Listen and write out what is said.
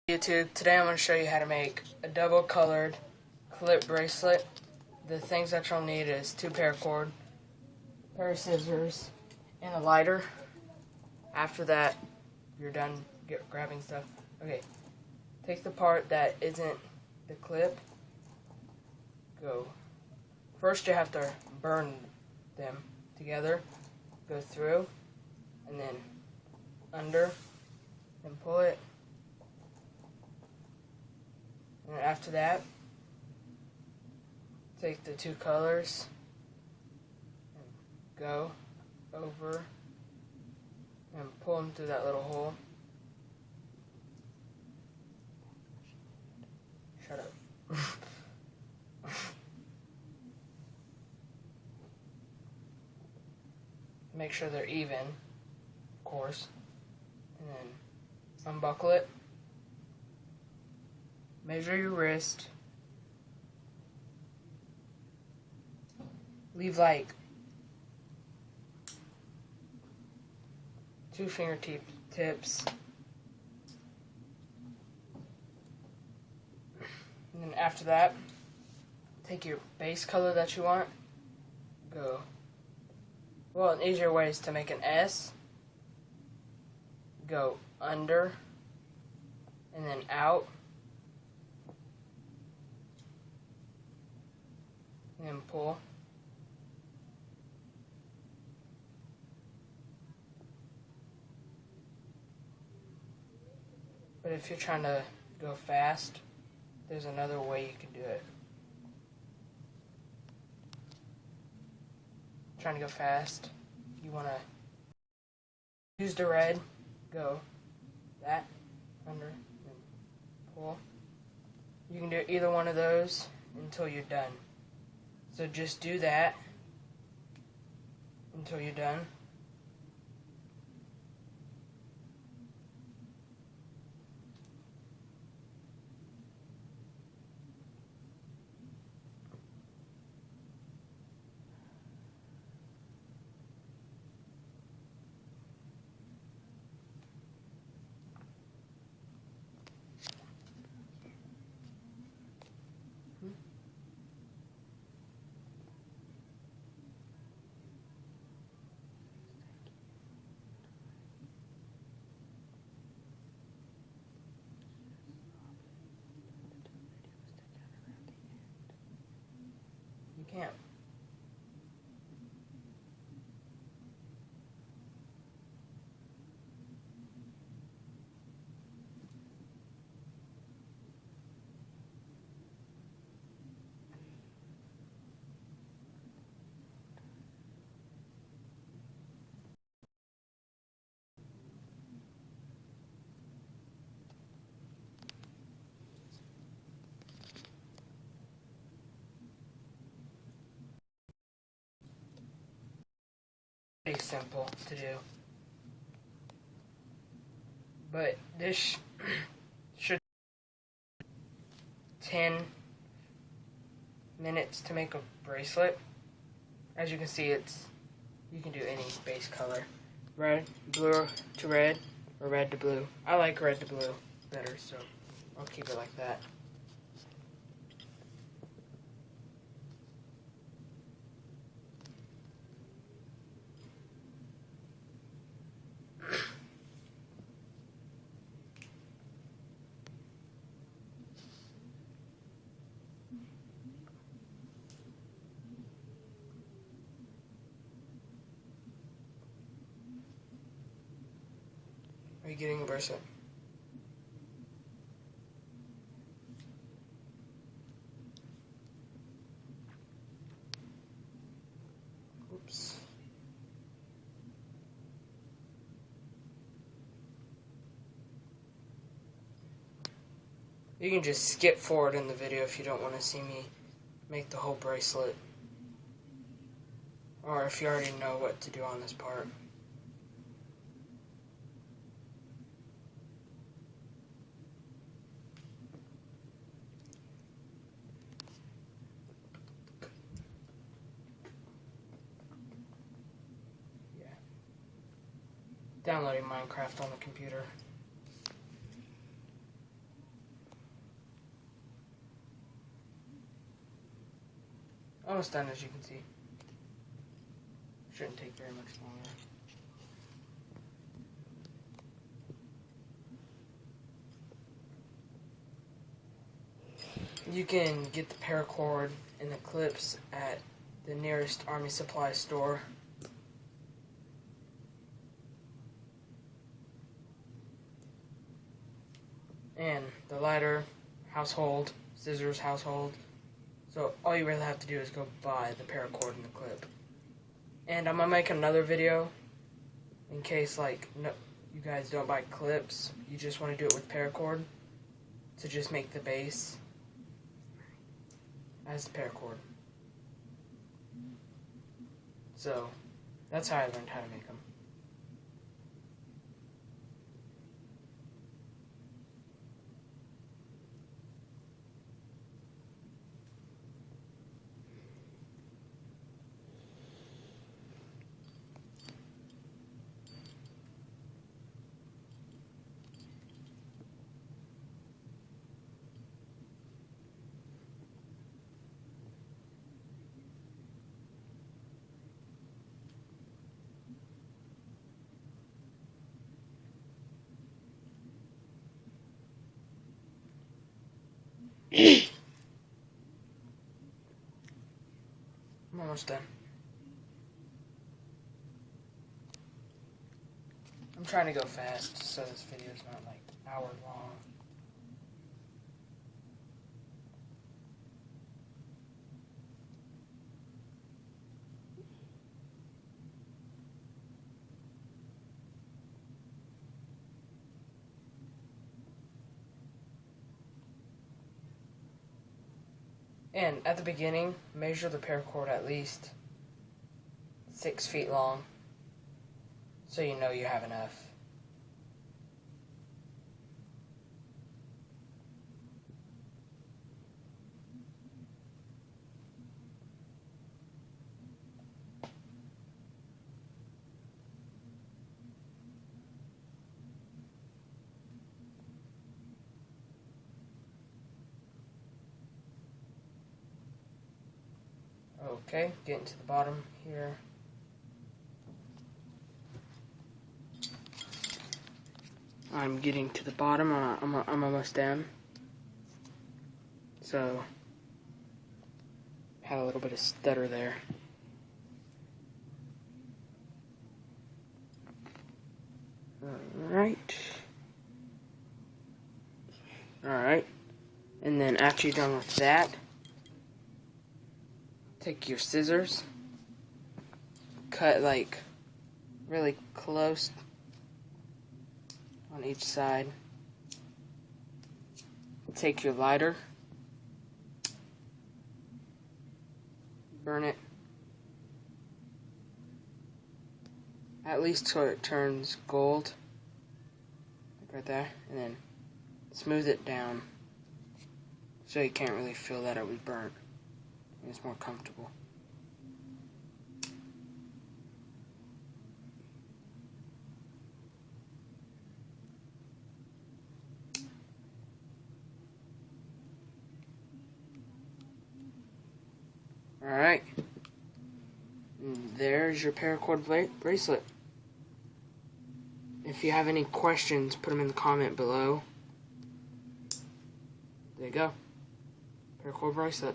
YouTube, today I'm going to show you how to make a double colored clip bracelet. The things that you'll need is 2 paracord, a pair of scissors, and a lighter. After that, you're done grabbing stuff. Okay, take the part that isn't the clip. Go. First you have to burn them together. Go through, and then under, and pull it. And after that, take the 2 colors and go over and pull them through that little hole. Shut up. Make sure they're even, of course, and then unbuckle it. Measure your wrist. Leave like 2 fingertips. And then after that, take your base color that you want. Go. Well, an easier way is to make an S. Go under and then out. And then pull. But if you're trying to go fast, there's another way you can do it. Trying to go fast, you want to use the red, go that, under, and pull. You can do either one of those until you're done. So just do that until you're done. You can't. Pretty simple to do, but this should 10 minutes to make a bracelet. As you can see, you can do any base color, red, blue to red, or red to blue. I like red to blue better, so I'll keep it like that. Are you getting a bracelet? Oops. You can just skip forward in the video if you don't want to see me make the whole bracelet. Or if you already know what to do on this part. downloading Minecraft on the computer. Almost done, as you can see. Shouldn't take very much longer. You can get the paracord and the clips at the nearest Army Supply store. And the lighter, household, scissors, household. So all you really have to do is go buy the paracord and the clip. And I'm gonna make another video in case you guys don't buy clips. You just want to do it with paracord. To just make the base as the paracord. So that's how I learned how to make them. I'm almost done. I'm trying to go fast so this video is not like an hour long. And at the beginning, measure the paracord at least 6 feet long, so you know you have enough. Okay, getting to the bottom here. I'm getting to the bottom. I'm almost done. So, had a little bit of stutter there. Alright. And then after you're done with that, take your scissors, cut like really close on each side. Take your lighter, burn it at least so it turns gold, like right there, and then smooth it down so you can't really feel that it was burnt. It's more comfortable. Alright. There's your paracord bracelet. If you have any questions, put them in the comment below. There you go. Paracord bracelet.